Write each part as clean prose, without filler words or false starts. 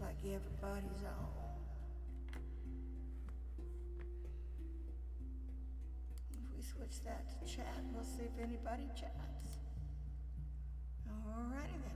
like everybody's on. If we switch that to chat, we'll see if anybody chats. Alrighty then.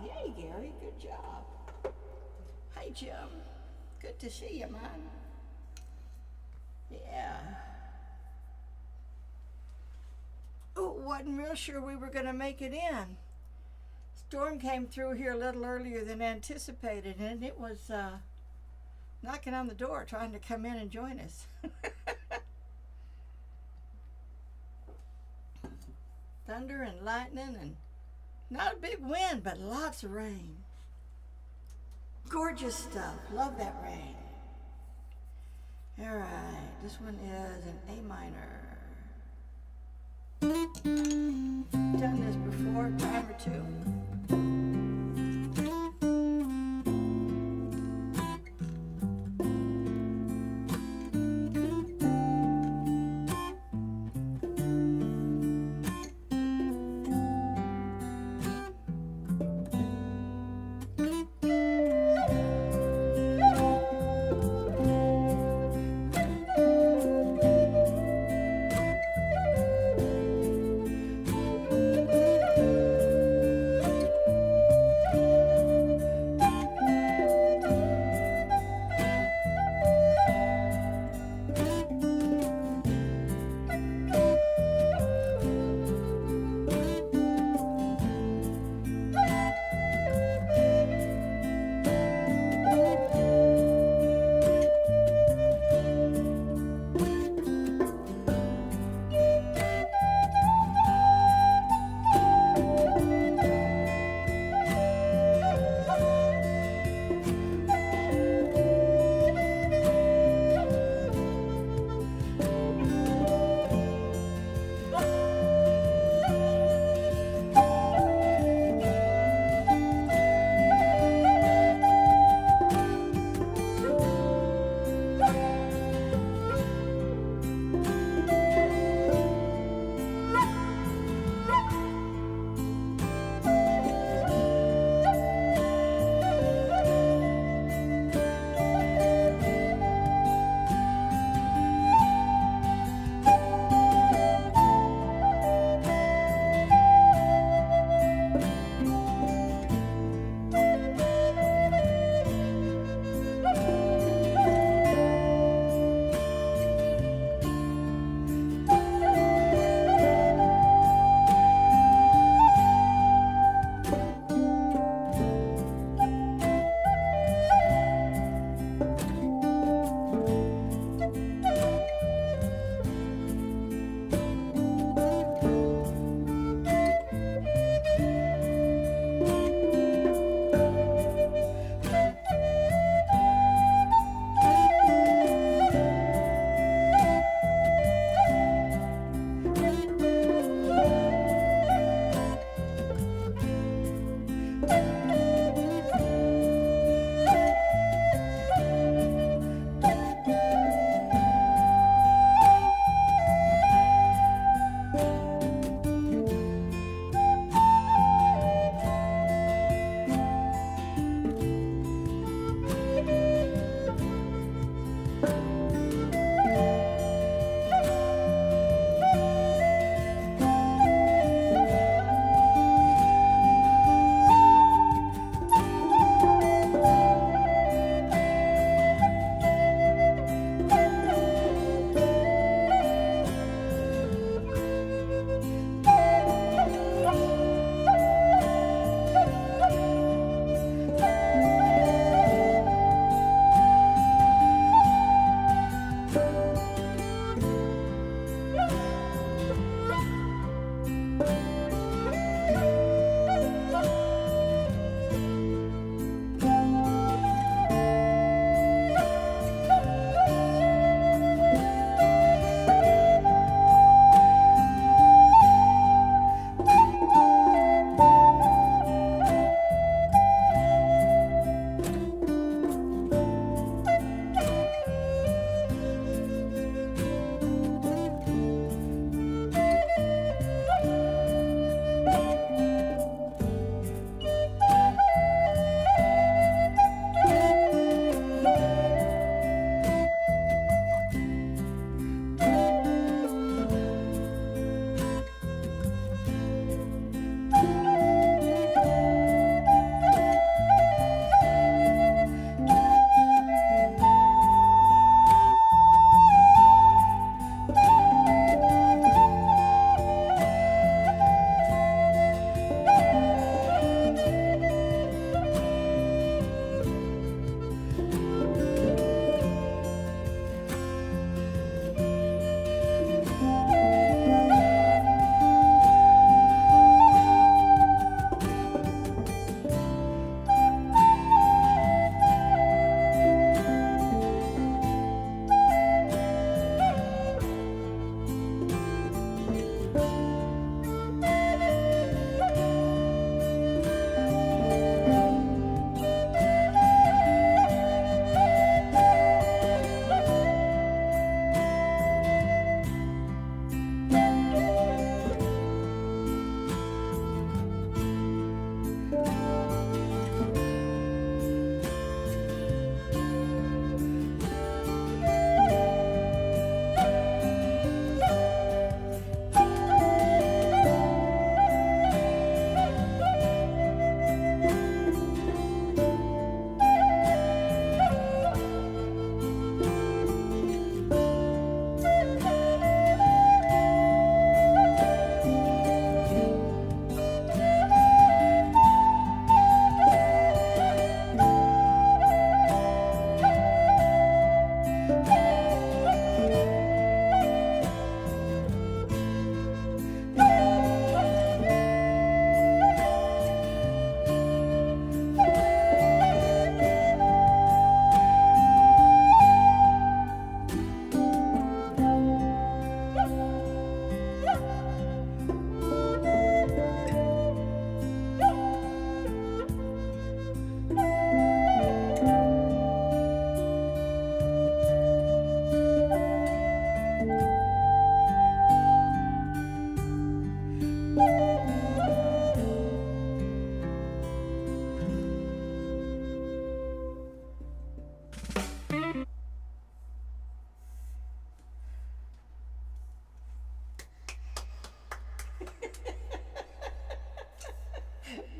Yay, Gary, good job. Hey, Jim, good to see you, man. Yeah. Oh, wasn't real sure we were going to make it in. Storm came through here a little earlier than anticipated, and it was knocking on the door, trying to come in and join us. Thunder and lightning, and not a big wind, but lots of rain. Gorgeous stuff. Love that rain. All right, this one is an A minor. Done this before, a time or two.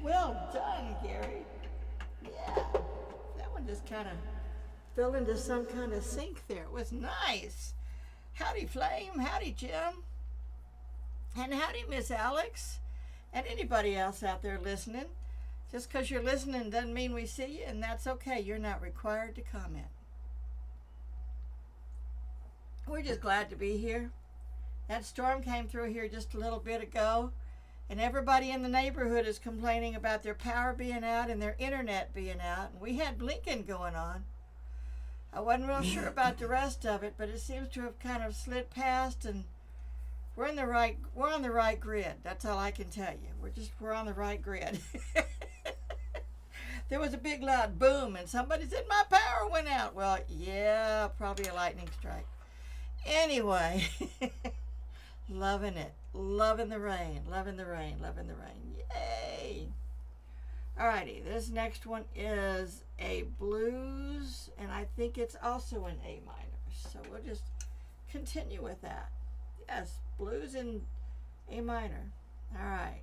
Well done, Gary. Yeah, that one just kind of fell into some kind of sink there. It was nice. Howdy, Flame. Howdy, Jim. And howdy, Miss Alex. And anybody else out there listening. Just because you're listening doesn't mean we see you, and that's okay. You're not required to comment. We're just glad to be here. That storm came through here just a little bit ago, and everybody in the neighborhood is complaining about their power being out and their internet being out, and we had blinking going on. I wasn't real sure about the rest of it, but it seems to have kind of slid past, and we're on the right grid. That's all I can tell you. We're on the right grid. There was a big loud boom, and somebody said my power went out. Well, yeah, probably a lightning strike. Anyway, loving it. Loving the rain. Loving the rain. Loving the rain. Yay! Alrighty, this next one is a blues, and I think it's also in A minor. So we'll just continue with that. Yes, blues in A minor. All right.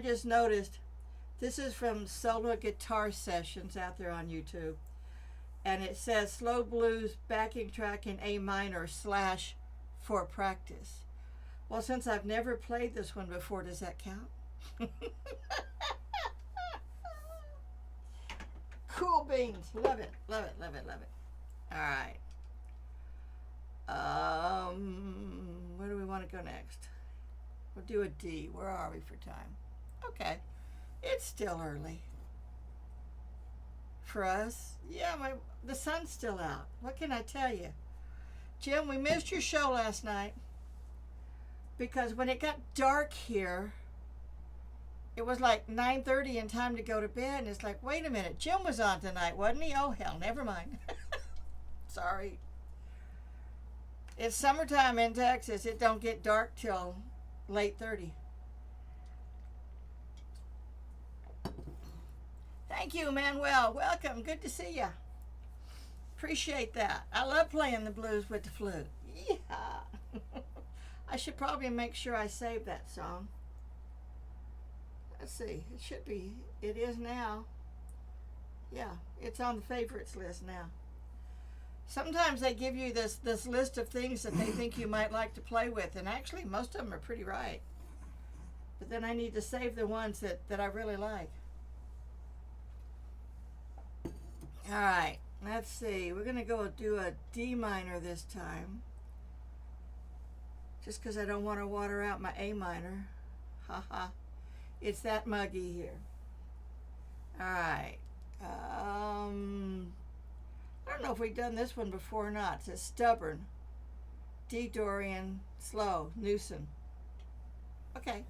just noticed, this is from Solo Guitar Sessions out there on YouTube. And it says slow blues backing track in A minor / for practice. Well, since I've never played this one before, does that count? Cool beans. Love it, love it, love it, love it. All right. Where do we want to go next? We'll do a D. Where are we for time? Okay. It's still early. For us, yeah, the sun's still out. What can I tell you? Jim, we missed your show last night because when it got dark here, it was like 9:30 and time to go to bed, and it's like, wait a minute, Jim was on tonight, wasn't he? Oh, hell, never mind. Sorry. It's summertime in Texas. It don't get dark till late 30. Thank you, Manuel. Welcome. Good to see you. Appreciate that. I love playing the blues with the flute. Yeah. I should probably make sure I save that song. Let's see. It should be. It is now. Yeah, it's on the favorites list now. Sometimes they give you this list of things that they think you might like to play with, and actually most of them are pretty right. But then I need to save the ones that I really like. All right, let's see. We're going to go do a D minor this time. Just because I don't want to water out my A minor. Haha. It's that muggy here. All right. I don't know if we've done this one before or not. It says stubborn. D Dorian, slow, Newson. Okay.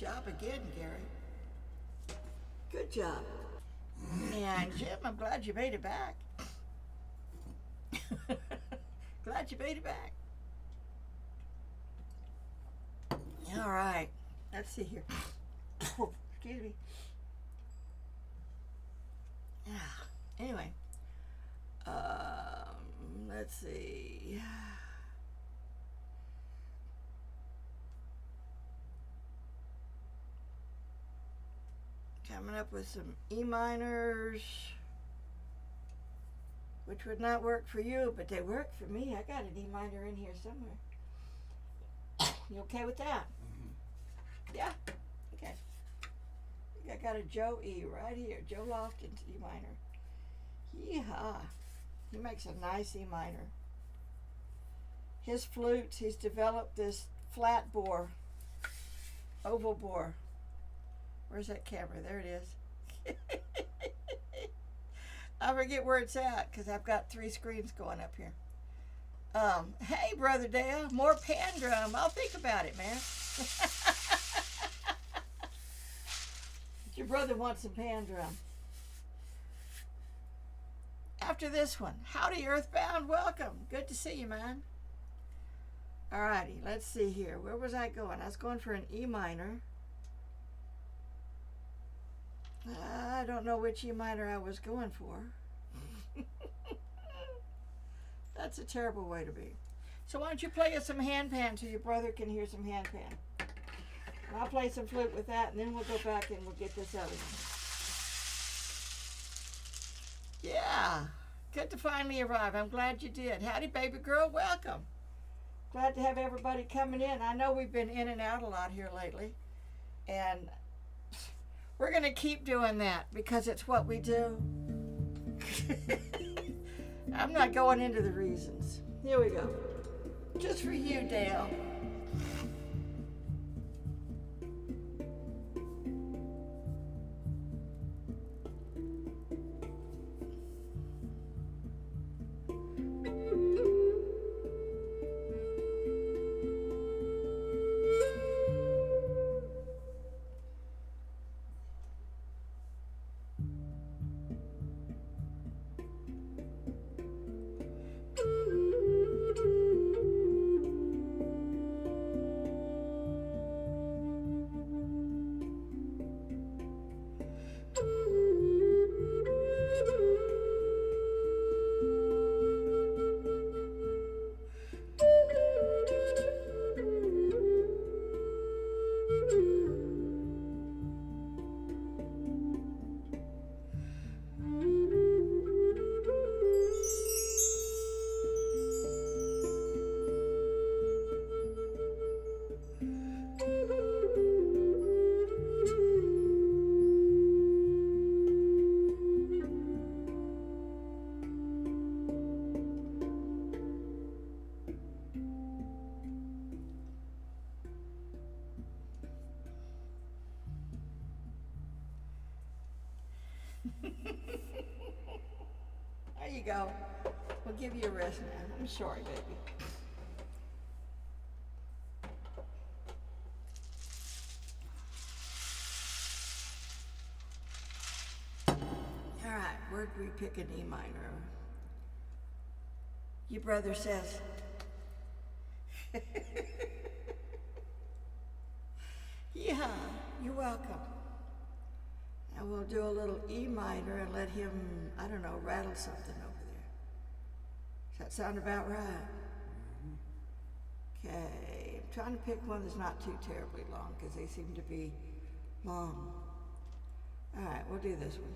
job again, Gary. Good job. And Jim, I'm glad you made it back. Glad you made it back. All right. Let's see here. Excuse me. Anyway. Let's see. Coming up with some E minors, which would not work for you, but they work for me. I got an E minor in here somewhere. You okay with that? Mm-hmm. Yeah? Okay. I got a Joe E right here. Joe Lofton's E minor. Yeehaw. He makes a nice E minor. His flutes, he's developed this flat bore, oval bore. Where's that camera? There it is. I forget where it's at because I've got 3 screens going up here. Hey, Brother Dale, more pan drum. I'll think about it, man. Your brother wants some pan drum. After this one, howdy, Earthbound. Welcome. Good to see you, man. Alrighty, let's see here. Where was I going? I was going for an E minor. I don't know which E minor I was going for. That's a terrible way to be. So why don't you play us some handpan so your brother can hear some handpan. And I'll play some flute with that, and then we'll go back and we'll get this other one. Yeah, good to finally arrive. I'm glad you did. Howdy, baby girl. Welcome. Glad to have everybody coming in. I know we've been in and out a lot here lately, and we're going to keep doing that because it's what we do. I'm not going into the reasons. Here we go. Just for you, Dale. There you go. We'll give you a rest now. I'm sorry, baby. All right, where'd we pick an E minor? Your brother says. Yeah, you're welcome. And we'll do a little E minor and let him, I don't know, rattle something over there. Does that sound about right? Okay, I'm trying to pick one that's not too terribly long because they seem to be long. All right, we'll do this one.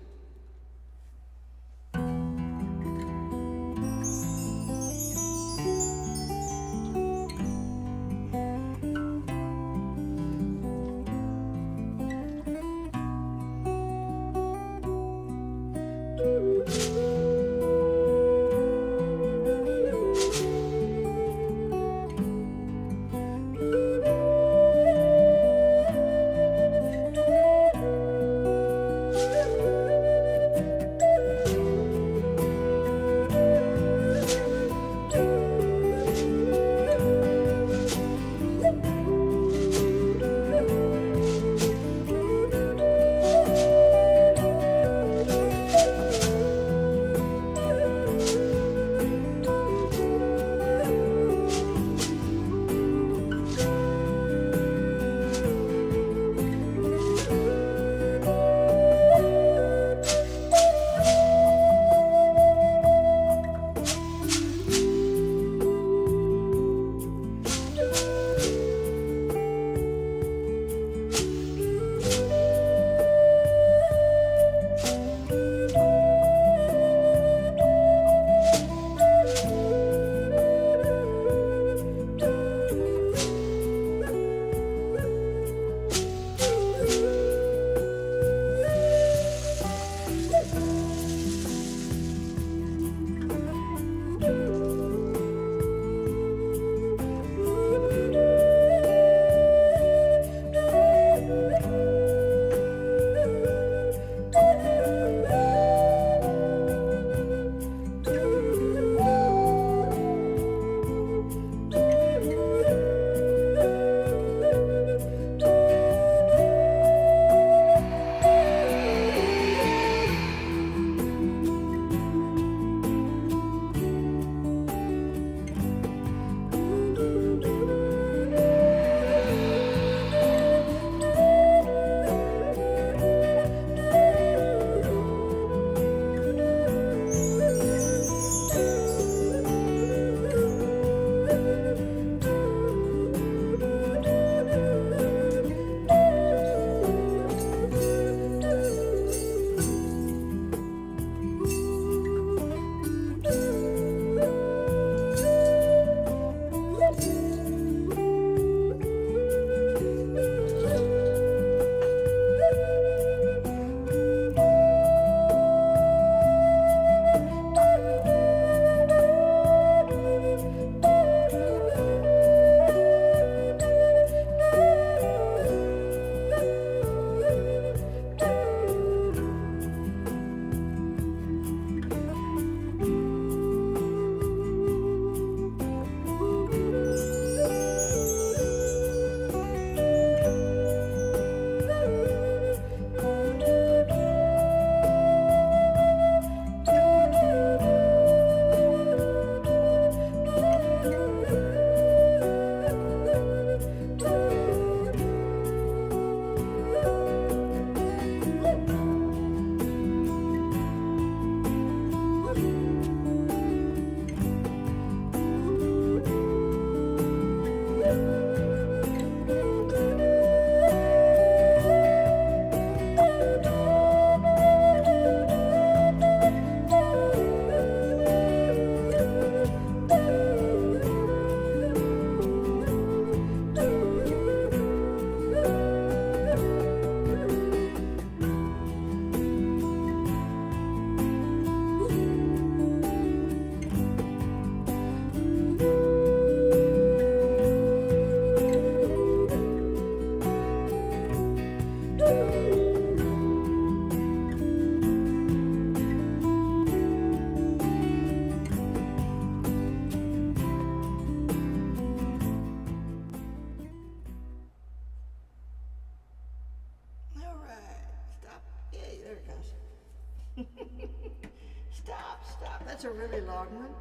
That's a really long one.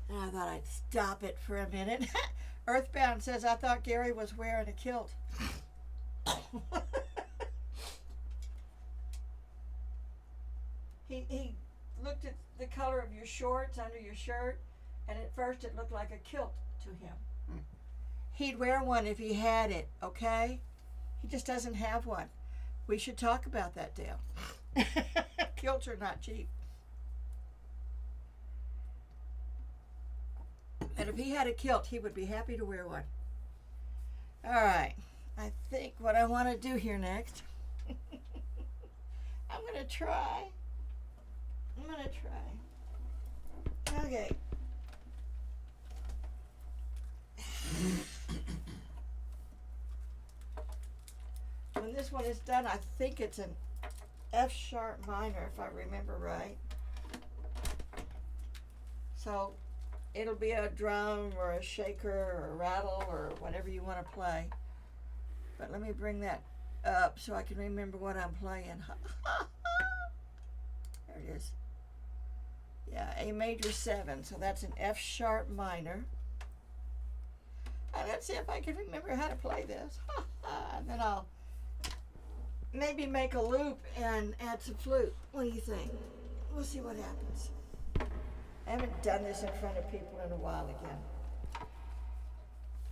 And I thought I'd stop it for a minute. Earthbound says, I thought Gary was wearing a kilt. He looked at the color of your shorts under your shirt, and at first it looked like a kilt to him. He'd wear one if he had it, okay? He just doesn't have one. We should talk about that, Dale. Kilts are not cheap. And if he had a kilt, he would be happy to wear one. All right. I think what I want to do here next, I'm going to try. Okay. When this one is done, I think it's an F sharp minor, if I remember right. So it'll be a drum or a shaker or a rattle or whatever you want to play. But let me bring that up so I can remember what I'm playing. There it is. Yeah, A major 7, so that's an F sharp minor. And let's see if I can remember how to play this. And then I'll maybe make a loop and add some flute. What do you think? We'll see what happens. I haven't done this in front of people in a while again.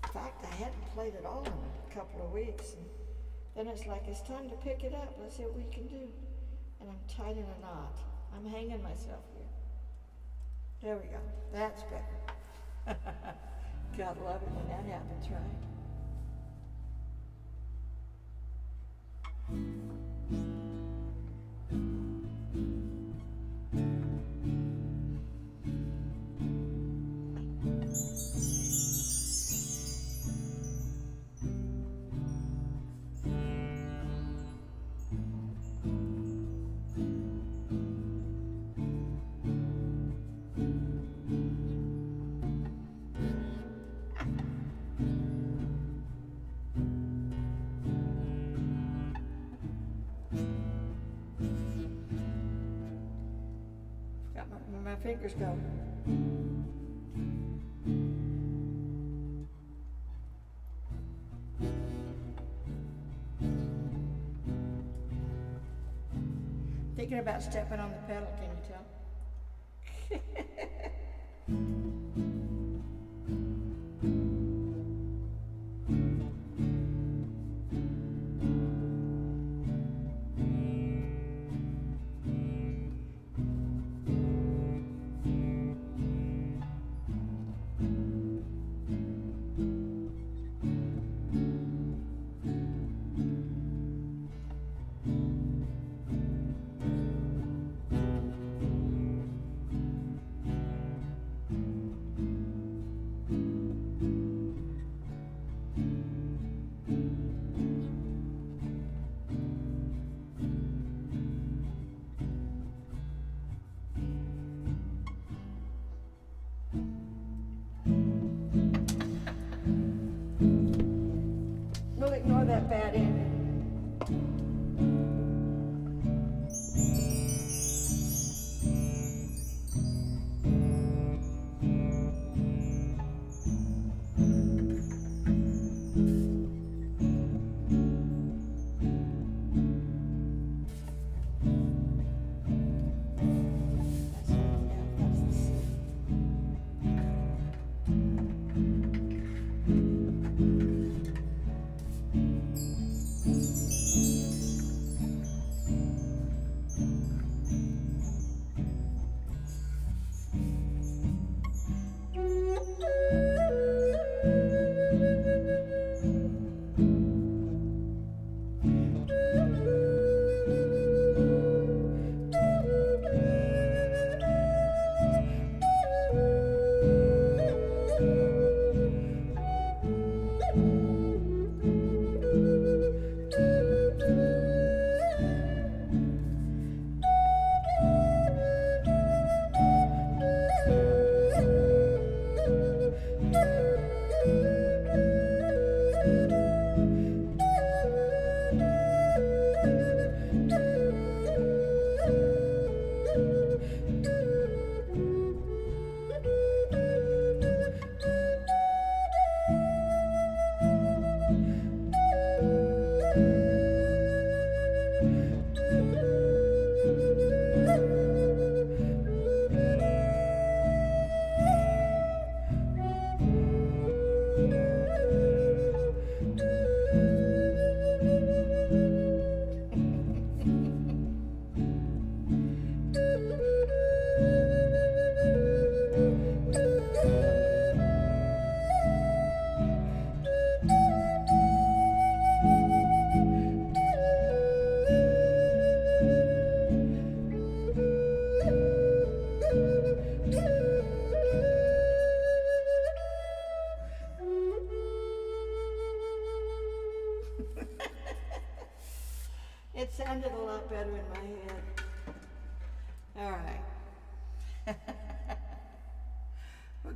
In fact, I hadn't played it all in a couple of weeks. And then it's like, it's time to pick it up. Let's see what we can do. And I'm tied in a knot. I'm hanging myself here. There we go. That's better. God love it when that happens, right? My fingers go. Thinking about stepping on the pedal, can you tell? We'll ignore that bad ending.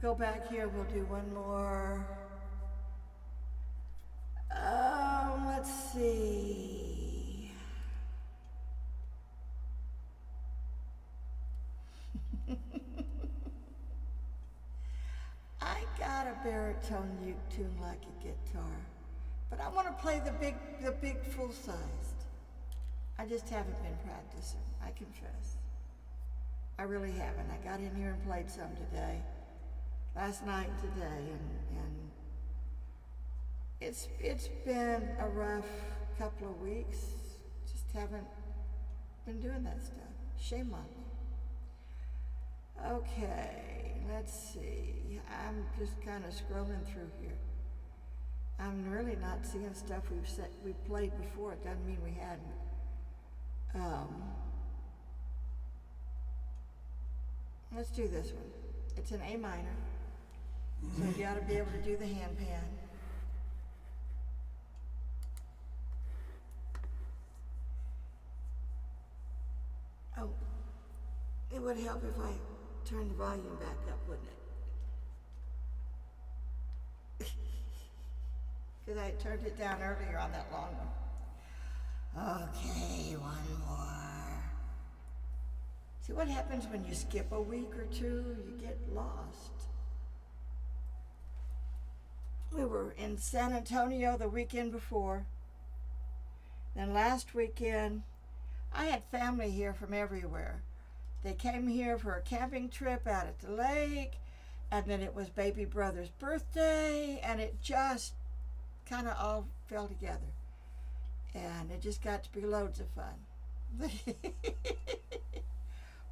We'll go back here. We'll do one more. Let's see. I got a baritone uke tune like a guitar, but I want to play the big full-sized. I just haven't been practicing, I confess. I really haven't. I got in here and played some today, last night and today, and it's been a rough couple of weeks. Just haven't been doing that stuff. Shame on me. Okay, let's see. I'm just kind of scrolling through here. I'm really not seeing stuff we've played before. It doesn't mean we hadn't. Let's do this one. It's an A minor, so you ought to be able to do the handpan. Oh, it would help if I turned the volume back up, wouldn't it? Because I turned it down earlier on that long one. Okay, one more. See what happens when you skip a week or two? You get lost. We were in San Antonio the weekend before. Then last weekend, I had family here from everywhere. They came here for a camping trip out at the lake, and then it was baby brother's birthday, and it just kind of all fell together. And it just got to be loads of fun.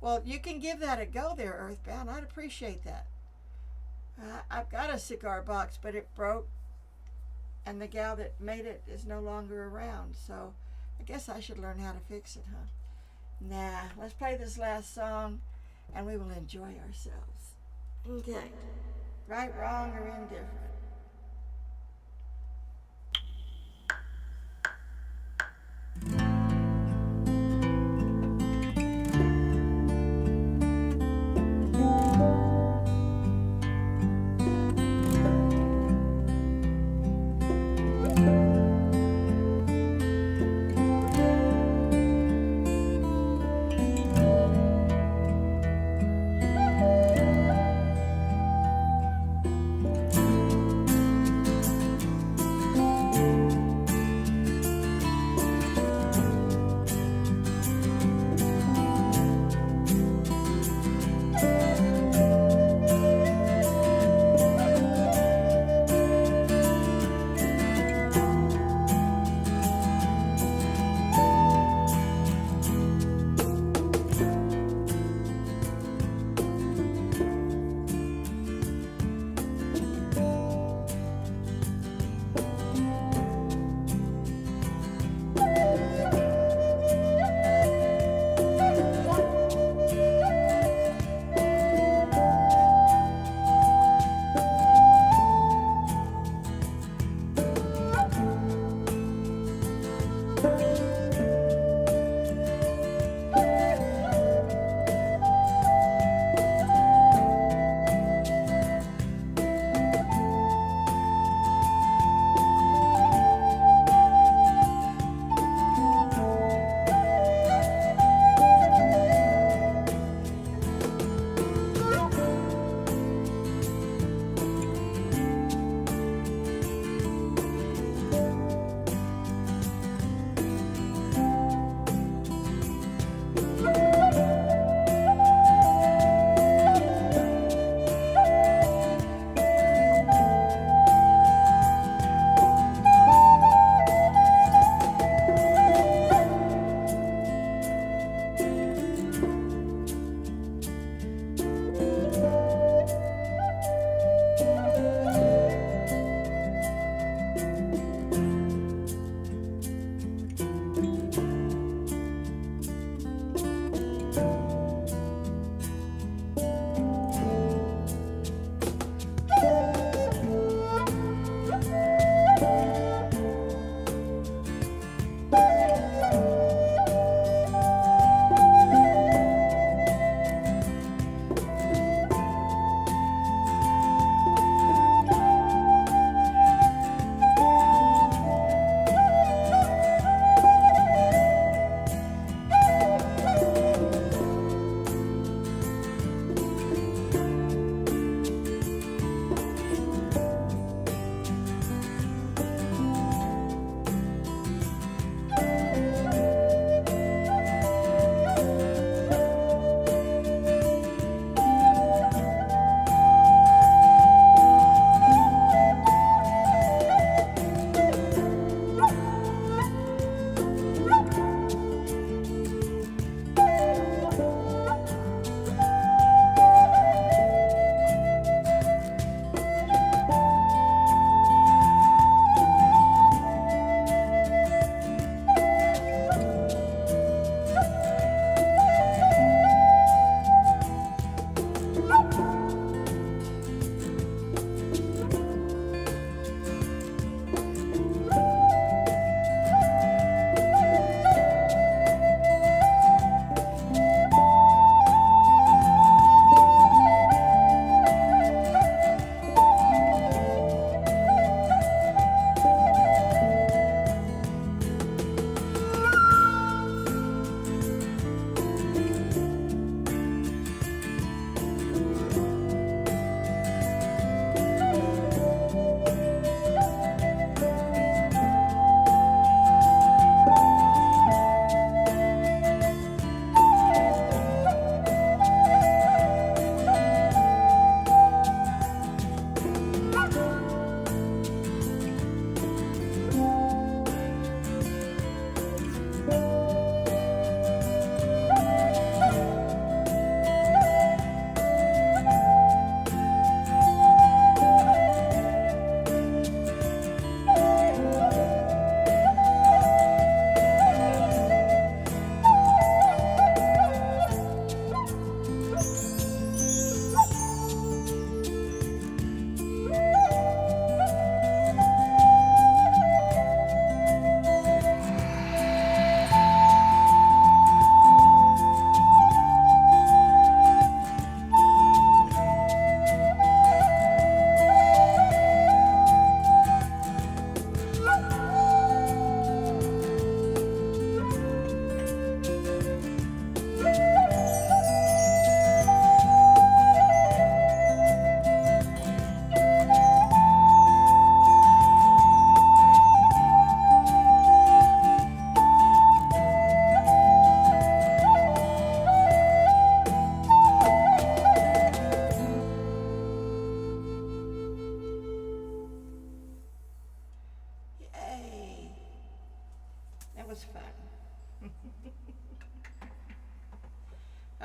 Well, you can give that a go there, Earthbound. I'd appreciate that. I've got a cigar box, but it broke, and the gal that made it is no longer around, so I guess I should learn how to fix it, huh? Nah, let's play this last song, and we will enjoy ourselves. Okay. Right, wrong, or indifferent.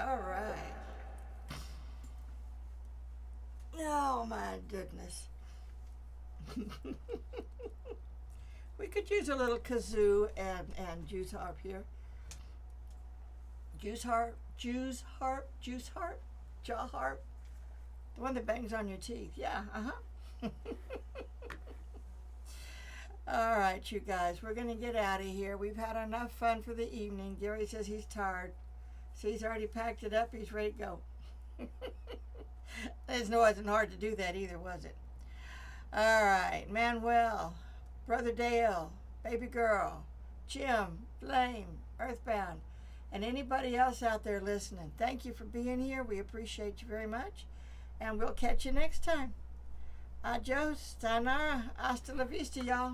All right. Oh my goodness. We could use a little kazoo and juice harp here. Juice harp, jaw harp. The one that bangs on your teeth. Yeah, All right, you guys, we're going to get out of here. We've had enough fun for the evening. Gary says he's tired. So he's already packed it up. He's ready to go. It wasn't hard to do that either, was it? All right, Manuel, Brother Dale, Baby Girl, Jim, Blame, Earthbound, and anybody else out there listening. Thank you for being here. We appreciate you very much. And we'll catch you next time. Adios, sayonara, hasta la vista, y'all.